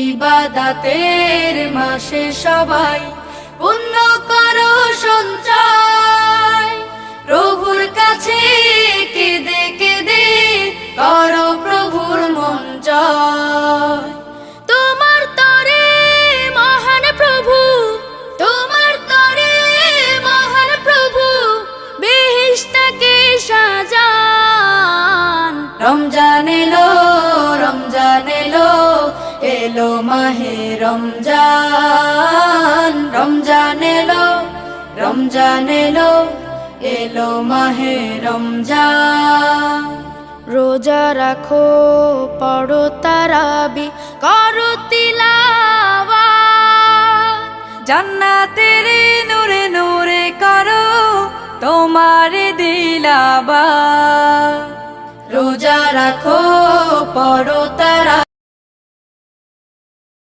ইবাদতের মাসে সবাই পুণ্য করো সঞ্চয়, প্রভুর কাছে কেঁদে কেঁদে করো প্রভুর মন জয়। তোমার তরে মহান প্রভু, তোমার তরে মহান প্রভু বেহেশতকে সাজান। রমজান এলো, রমজান এলো, এলো মাহে রমজান। রমজান এলো, রমজান এলো, এলো মাহে রমজান। রোজা রাখো, পড়ো তারাবি, করো তিলাওয়াত, জান্নাতের নূরে নূরে করো তোমার দিলাবা। রোজা রাখো, পড়ো তারা